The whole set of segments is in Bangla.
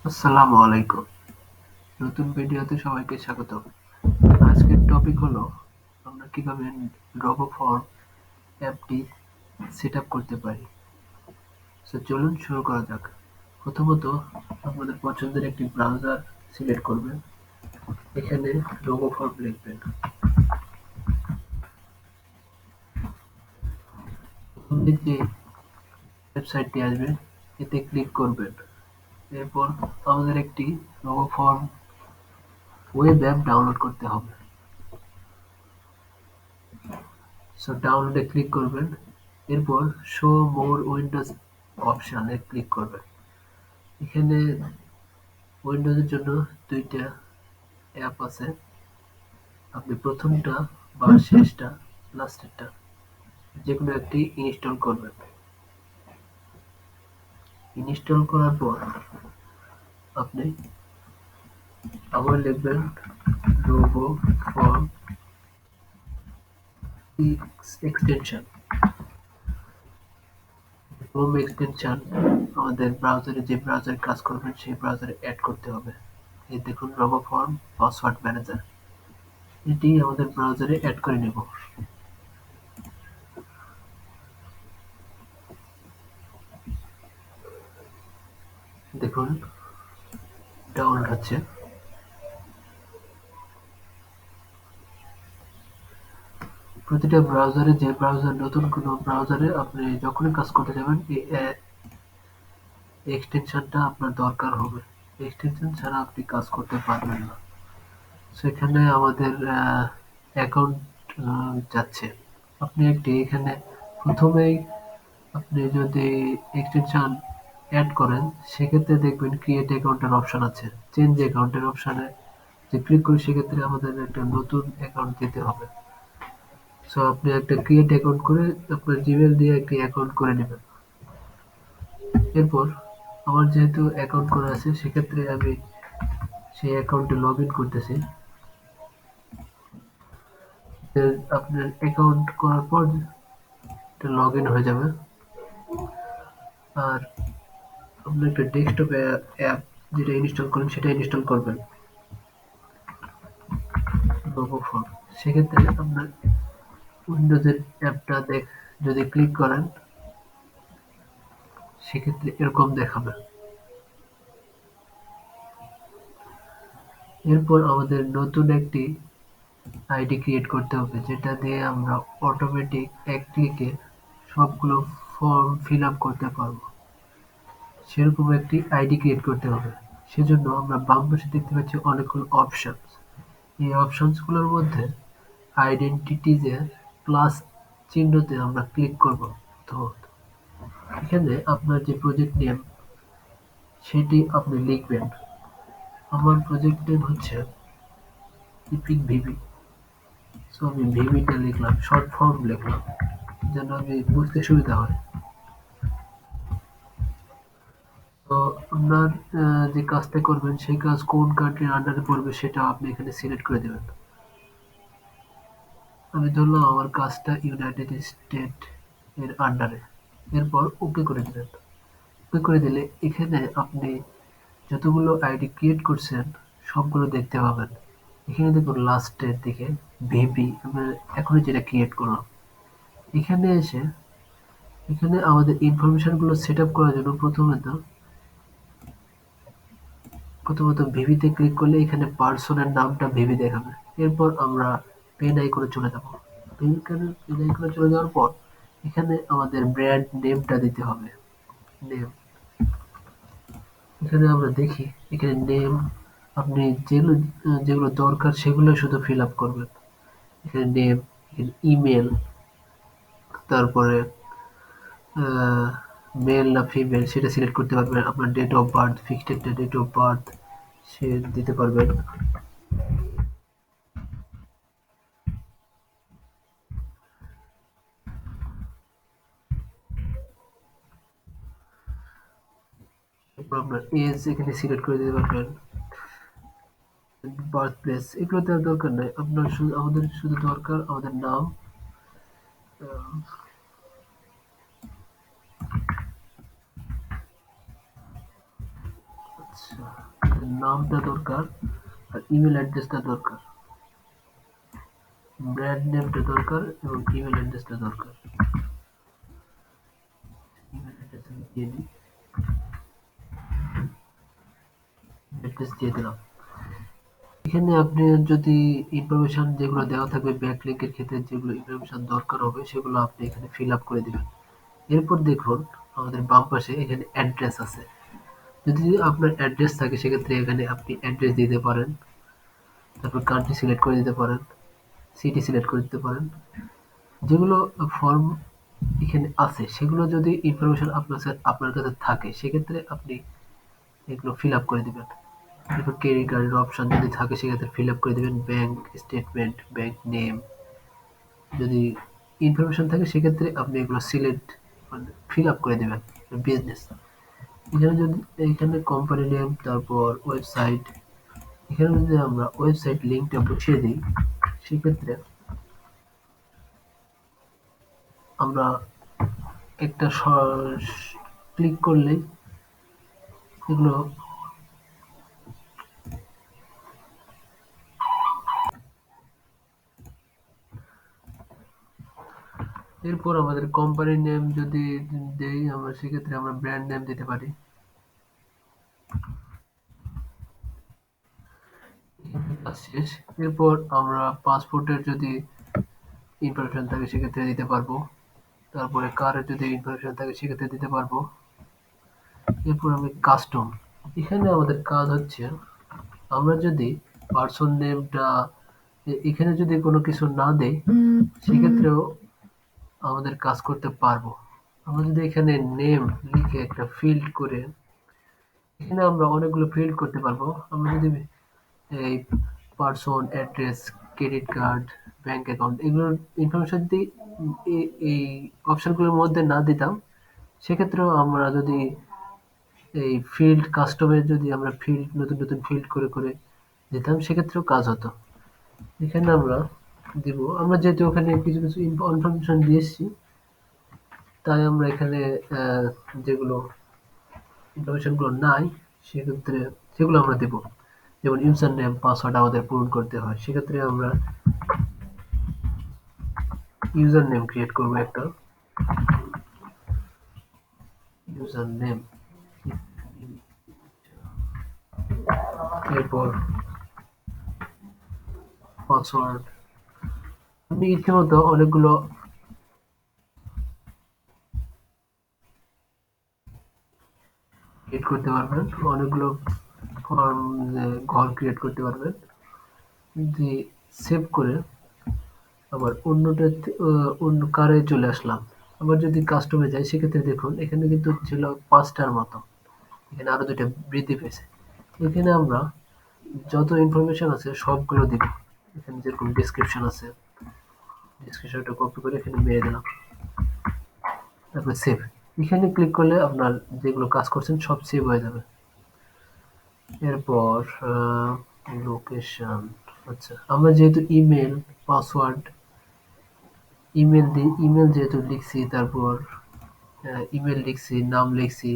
আসসালামু আলাইকুম। নতুন ভিডিওতে সবাইকে স্বাগত। আজকের টপিক হলো আমরা কিভাবে রোবোফর্ম অ্যাপটি সেট আপ করতে পারি। চলুন শুরু করা যাক। প্রথমত আপনাদের পছন্দের একটি ব্রাউজার সিলেক্ট করবেন। এখানে রোবোফর্ম লিখবেন। প্রথম যে ওয়েবসাইটটি আসবে এতে ক্লিক করবেন। এরপর আমাদের একটি রোবোফর্ম ওয়েব অ্যাপ ডাউনলোড করতে হবে। ডাউনলোডে ক্লিক করবেন। এরপর শো মোর উইন্ডোজ অপশানে ক্লিক করবেন। এখানে উইন্ডোজের জন্য দুইটা অ্যাপ আছে। আপনি প্রথমটা বা শেষটা, লাস্টেরটা যেকোনো একটি ইনস্টল করবেন। ইনস্টল করার পর আপনি আবার লিখবেন robo form extension. Home extension আমাদের ব্রাউজারে যে ব্রাউজারে কাজ করবেন সেই ব্রাউজারে অ্যাড করতে হবে। এই দেখুন রোবো ফর্ম পাসওয়ার্ড ম্যানেজার, এটি আমাদের ব্রাউজারে অ্যাড করে নেব। দেখুন ডাউনলোড হচ্ছে। প্রতিটা ব্রাউজারে যে ব্রাউজার নতুন কোনো ব্রাউজারে আপনি যখনই কাজ করতে যাবেন এই এক্সটেনশনটা আপনার দরকার হবে। এক্সটেনশন ছাড়া আপনি কাজ করতে পারবেন না। সেখানে আমাদের অ্যাকাউন্ট যাচ্ছে। আপনি একটি এখানে প্রথমেই আপনি যদি এক্সটেনশন অ্যাড করেন সেক্ষেত্রে দেখবেন ক্রিয়েট অ্যাকাউন্টের অপশন আছে। চেঞ্জ অ্যাকাউন্টের অপশনে যে ক্লিক করি সেক্ষেত্রে আমাদের একটা নতুন অ্যাকাউন্ট দিতে হবে। আপনি একটা ক্রিয়েট অ্যাকাউন্ট করে আপনার জিমেল দিয়ে একটি অ্যাকাউন্ট করে নেবেন। এরপর আমার যেহেতু অ্যাকাউন্ট করা আছে সেক্ষেত্রে আমি সেই অ্যাকাউন্টে লগ ইন করতেছি। আপনার অ্যাকাউন্ট করার পর এটা লগ ইন হয়ে যাবে। আর আপনি একটা ডেস্কটপ অ্যাপ যেটা ইনস্টল করেন সেটা ইনস্টল করবেন, রোবোফর্ম। সেক্ষেত্রে আপনার উইন্ডোজের অ্যাপটা যদি ক্লিক করেন সেক্ষেত্রে এরকম দেখাবে। এরপর আমাদের নতুন একটি আইডি ক্রিয়েট করতে হবে যেটা দিয়ে আমরা অটোমেটিক এক ক্লিকে সবগুলো ফর্ম ফিল আপ করতে পারবো। সেরকম একটি আইডি ক্রিয়েট করতে হবে। সেজন্য আমরা বাম পাশে দেখতে পাচ্ছি অনেকগুলো অপশন। এই অপশনসগুলোর মধ্যে আইডেন্টিটিজের প্লাস চিহ্নতে আমরা ক্লিক করব। প্রথমত এখানে আপনার যে প্রজেক্ট নেম সেটি আপনি লিখবেন। আমার প্রজেক্ট নেম হচ্ছে ইপিক ভিবি। আমি ভিবিটা লিখলাম, শর্ট ফর্ম লিখলাম যেন আমি বুঝতে সুবিধা হয়। তো আপনার যে কাজটা করবেন সেই কাজ কোন কান্ট্রির আন্ডারে পড়বে সেটা আপনি এখানে সিলেক্ট করে দেবেন। আমি ধরলাম আমার কাজটা ইউনাইটেড স্টেট এর আন্ডারে। এরপর ওকে করে দিবেন। ওকে করে দিলে এখানে আপনি যতগুলো আইডি ক্রিয়েট করছেন সবগুলো দেখতে পাবেন। এখানে দেখুন লাস্টের দিকে ভিবি আমরা এখনই যেটা ক্রিয়েট করলাম। এখানে এসে এখানে আমাদের ইনফরমেশন গুলো সেট আপ করার জন্য প্রথমত ভিভিতে ক্লিক করলে এখানে পার্সনের নামটা ভিভি দেখাবে। এরপর আমরা পেন আইকনে চলে যাব। পেন আইকনে চলে যাওয়ার পর এখানে আমাদের ব্র্যান্ড নেমটা দিতে হবে। নেম এখানে আমরা দেখি এখানে নেম আপনি যেগুলো যেগুলো দরকার সেগুলো শুধু ফিল আপ করবেন। এখানে নেম, এখানে ইমেল, তারপরে মেল না ফিমেল সেটা সিলেক্ট করতে পারবেন। আপনার ডেট অফ বার্থ, ফিক্সড একটা ডেট অফ বার্থ সে দিতে পারবেন। এরপর আপনার এজ এখানে সিলেক্ট করে দিতে পারবেন। বার্থ প্লেস এগুলো দেওয়ার দরকার নাই। আমাদের শুধু দরকার আমাদের নাম, আচ্ছা, নামটা দরকার আর ইমেল অ্যাড্রেসটা দরকার, ব্র্যান্ড নেমটা দরকার এবং ইমেল অ্যাড্রেসটা দরকার। ইমেল অ্যাড্রেস আমি দিয়ে দিই, অ্যাড্রেস দিয়ে দিলাম। এখানে আপনি যদি ইনফরমেশন যেগুলো দেওয়া থাকবে ব্যাকলিংকের ক্ষেত্রে যেগুলো ইনফরমেশন দরকার হবে সেগুলো আপনি এখানে ফিল আপ করে দিবেন। এরপর দেখুন আমাদের বাম পাশে এখানে অ্যাড্রেস আছে। যদি আপনার অ্যাড্রেস থাকে সেক্ষেত্রে এখানে আপনি অ্যাড্রেস দিতে পারেন, তারপর কান্ট্রি সিলেক্ট করে দিতে পারেন, সিটি সিলেক্ট করে দিতে পারেন। যেগুলো ফর্ম এখানে আছে সেগুলো যদি ইনফরমেশন আপনার কাছে থাকে সেক্ষেত্রে আপনি এগুলো ফিল আপ করে দিবেন। এরপর ক্রেডিট কার্ডের অপশন যদি থাকে সেক্ষেত্রে ফিল আপ করে দিবেন, ব্যাংক স্টেটমেন্ট, ব্যাংক নেম যদি ইনফরমেশন থাকে সেক্ষেত্রে আপনি এগুলো সিলেক্ট মানে ফিল আপ করে দেবেন। বিজনেস এখানে যদি এখানে কোম্পানি নেম, তারপর ওয়েবসাইট, এখানে যদি আমরা ওয়েবসাইট লিঙ্কটা বসিয়ে দিই সেক্ষেত্রে আমরা একটা ক্লিক করলেই এগুলো এরপর আমাদের কোম্পানির নেম যদি দেই আমরা সেক্ষেত্রে আমরা ব্র্যান্ড নেম দিতে পারি। কাজ শেষ। এরপর আমরা পাসপোর্টের যদি ইনফরমেশন থাকে সেক্ষেত্রে দিতে পারবো, তারপরে কারের যদি ইনফরমেশন থাকে সেক্ষেত্রে দিতে পারবো। এরপর আমি কাস্টম, এখানে আমাদের কাজ হচ্ছে আমরা যদি পার্সন নেমটা এখানে যদি কোনো কিছু না দেই সেক্ষেত্রেও আমাদের কাজ করতে পারবো। আমরা যদি এখানে নেম লিখে একটা ফিল্ড করে এখানে আমরা অনেকগুলো ফিল্ড করতে পারবো। আমরা যদি এই person, address, credit card, bank account এগুলোর ইনফরমেশন যদি এই অপশনগুলোর মধ্যে না দিতাম সেক্ষেত্রেও আমরা যদি এই ফিল্ড কাস্টমের যদি আমরা ফিল্ড নতুন নতুন ফিল্ড করে করে দিতাম সেক্ষেত্রেও কাজ হতো। এখানে আমরা দিব, আমরা যেহেতু ওখানে কিছু কিছু ইনফরমেশন দিয়েছি তাই আমরা এখানে যেগুলো ইনফরমেশন গুলো নাই সেক্ষেত্রে সেগুলো আমরা দেব। যেমন ইউজার নেম পাসওয়ার্ড আমাদের পূরণ করতে হয় সেক্ষেত্রে আমরা ইউজার নেম ক্রিয়েট করবো একটা, ইউজার নেম, এরপর পাসওয়ার্ড। আপনি ইতিমধ্যে অনেকগুলো ক্রিয়েট করতে পারবেন, অনেকগুলো ফর্ম ঘর ক্রিয়েট করতে পারবেন। দিয়ে সেভ করে আবার অন্য কারে চলে আসলাম। আবার যদি কাস্টমে যাই সেক্ষেত্রে দেখুন এখানে কিন্তু ছিল ৫টার মতো, এখানে আরো ২টা বৃদ্ধি পেয়েছে। এখানে আমরা যত ইনফরমেশন আছে সবগুলো দিব। এখানে যেরকম ডেসক্রিপশন আছে ডেসক্রিপশনটা কপি করে এখানে মেরে দিলাম, তারপরে সেভ। এখানে ক্লিক করলে আপনার যেগুলো কাজ করছেন সব সেভ হয়ে যাবে। এরপর লোকেশন, আচ্ছা আমরা যেহেতু ইমেল পাসওয়ার্ড ইমেল যেহেতু লিখছি, তারপর ইমেল লিখছি, নাম লিখছি,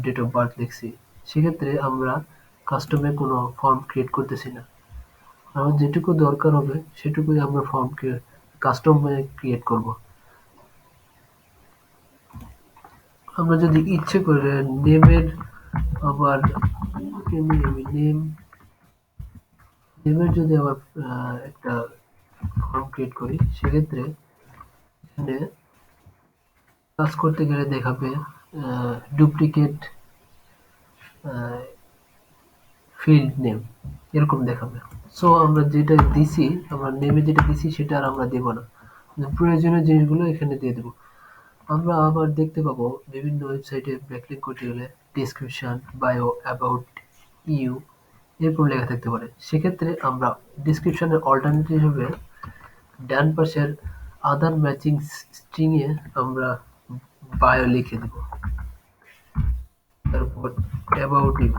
ডেট অফ বার্থ লিখছি, সেক্ষেত্রে আমরা কাস্টমে কোনো ফর্ম ক্রিয়েট করতেছি না। আমার যেটুকু দরকার হবে সেটুকুই আমরা ফর্ম কাস্টমে ক্রিয়েট করব। আমরা যদি ইচ্ছে করে নেমের আবার নেম নেমের যদি আবার একটা ফর্ম ক্রিয়েট করি সেক্ষেত্রে এখানে কাজ করতে গেলে দেখাবে ডুপ্লিকেট ফিল্ড নেম এরকম দেখাবে। সো আমরা যেটা দিছি, আমরা নেমে যেটা দিছি সেটা আর আমরা দেব না, প্রয়োজনীয় জিনিসগুলো এখানে দিয়ে দেবো। আমরা আবার দেখতে পাবো বিভিন্ন ওয়েবসাইটে ব্যাকলিংক করতে গেলে ডেসক্রিপশন, বায়ো, অ্যাবাউট ইউ এরকম লেখা থাকতে পারে। সেক্ষেত্রে আমরা ডেসক্রিপশনের অল্টারনেটিভ হিসেবে ডান পাশের আদার ম্যাচিং স্ট্রিং এ আমরা বায়ো লিখে দেব, তারপর অ্যাবাউট ইউ,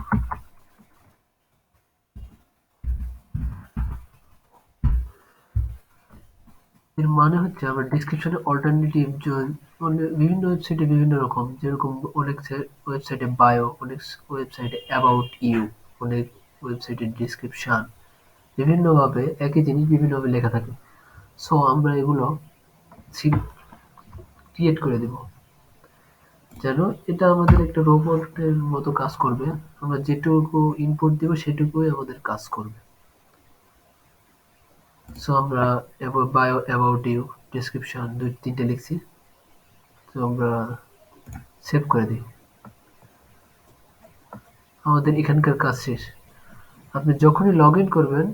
এর মানে হচ্ছে আমরা ডেসক্রিপশনে অল্টারনেটিভ বিভিন্ন ওয়েবসাইটে বিভিন্ন রকম, যেরকম অনেক ওয়েবসাইটে বায়ো, অনেক ওয়েবসাইটে অ্যাবাউট ইউ, অনেক ওয়েবসাইটে ডিসক্রিপশন, বিভিন্নভাবে একই জিনিস বিভিন্নভাবে লেখা থাকে। সো আমরা এগুলো ক্রিয়েট করে দেব যেন এটা আমাদের একটা রোবটের মতো কাজ করবে। আমরা যেটুকু ইনপুট দিব সেটুকুই আমাদের কাজ করবে। সো আমরা বায়ো, অ্যাবাউট ইউ, ডেসক্রিপশন ২-৩টে লিখছি। তো আমরা সেভ করে দিই। আমাদের এখানকার কাজ শেষ। আপনি যখনই লগ ইন করবেন,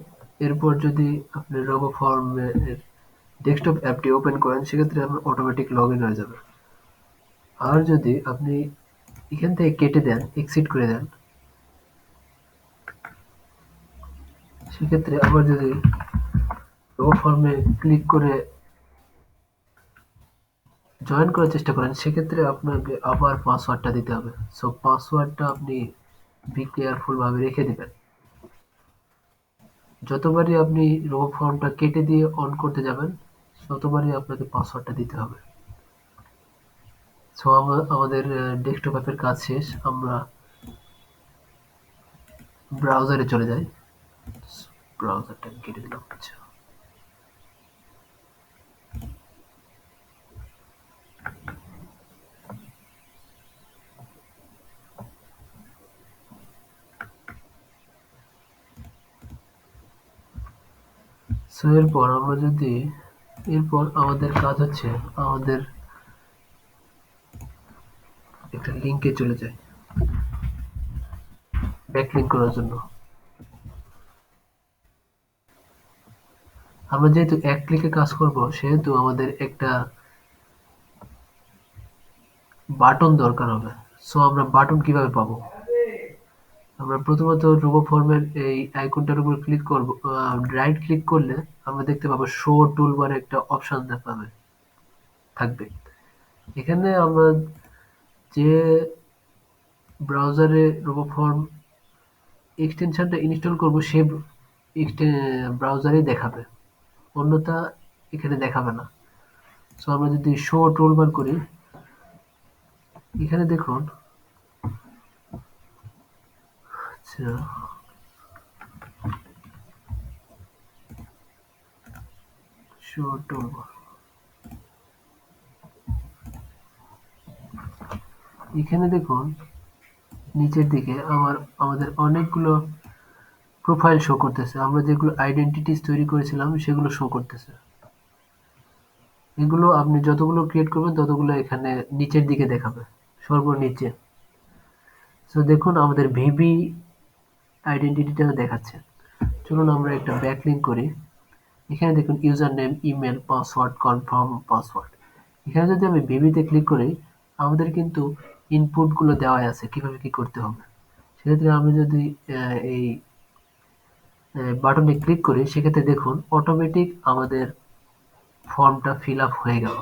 এরপর যদি আপনি রোবো ফর্মের ডেস্কটপ অ্যাপটি ওপেন করেন, সেক্ষেত্রে আপনার অটোমেটিক লগ ইন হয়ে যাবে। আর যদি আপনি এখান থেকে কেটে দেন, এক্সিট করে দেন, সেক্ষেত্রে আবার যদি রোবো ফর্মে ক্লিক করে জয়েন করার চেষ্টা করেন, সেক্ষেত্রে আপনাকে আবার পাসওয়ার্ডটা দিতে হবে। সো পাসওয়ার্ডটা আপনি বি কেয়ারফুল ভাবে রেখে দিবেন। যতবারই আপনি রোবো ফর্মটা কেটে দিয়ে অন করতে যাবেন, ততবারই আপনাকে পাসওয়ার্ডটা দিতে হবে। সো আমাদের ডেস্কটপ অ্যাপের কাজ শেষ। আমরা ব্রাউজারে চলে যাই। ব্রাউজারটা আমি কেটে দিলাম। আচ্ছা, সো এরপর আমরা যদি এরপর আমাদের কাজ হচ্ছে আমাদের একটা লিঙ্কে চলে যাই ব্যাকলিঙ্ক করার জন্য। আমরা যেহেতু এক ক্লিকে কাজ করব, সেহেতু আমাদের একটা বাটন দরকার হবে। সো আমরা বাটন কিভাবে পাবো? আমরা প্রথমত রোবো ফর্মের এই আইকনটার উপর ক্লিক করব। রাইট ক্লিক করলে আমরা দেখতে পাবো শো টুলবারে একটা অপশন দেখাবে থাকবে। এখানে আমরা যে ব্রাউজারে রোবো ফর্ম এক্সটেনশনটা ইনস্টল করব, সে ব্রাউজারেই দেখাবে, অন্যথা এখানে দেখাবে না। সো আমরা যদি শো টুলবার করি, এখানে দেখুন। আচ্ছা, শো টুলবার, এখানে দেখুন নিচের দিকে আমাদের অনেকগুলো প্রোফাইল শো করতেছে। আমরা যেগুলো আইডেন্টিটিস তৈরি করেছিলাম সেগুলো শো করতেছে। এগুলো আপনি যতগুলো ক্রিয়েট করবেন ততগুলো এখানে নিচের দিকে দেখাবে, সর্বনিচে। সো দেখুন আমাদের ভিবি আইডেন্টিটিটা দেখাচ্ছে। চলুন আমরা একটা ব্যাকলিঙ্ক করি। এখানে দেখুন user name, email, password, confirm password. এখানে যদি আমি ভিবিতে ক্লিক করি, আমাদের কিন্তু ইনপুটগুলো দেওয়াই আছে কিভাবে কি করতে হবে। সেক্ষেত্রে আমি যদি এই বাটনে ক্লিক করি, সেক্ষেত্রে দেখুন অটোমেটিক আমাদের ফর্মটা ফিল আপ হয়ে গেল।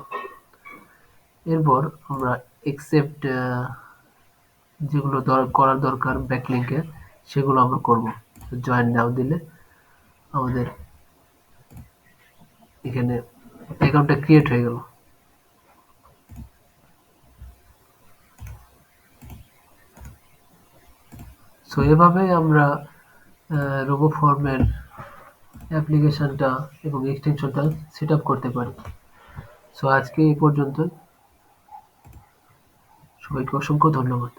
এরপর আমরা একসেপ্ট যেগুলো করার দরকার ব্যাকলিঙ্কের, সেগুলো আমরা করব। জয়েন নাও দিলে আমাদের এখানে অ্যাকাউন্টটা ক্রিয়েট হয়ে গেল। সো এভাবেই আমরা রোবো ফর্মের অ্যাপ্লিকেশনটা এবং এক্সটেনশনটা সেট আপ করতে পারি। সো আজকে এই পর্যন্ত। সবাইকে অসংখ্য ধন্যবাদ।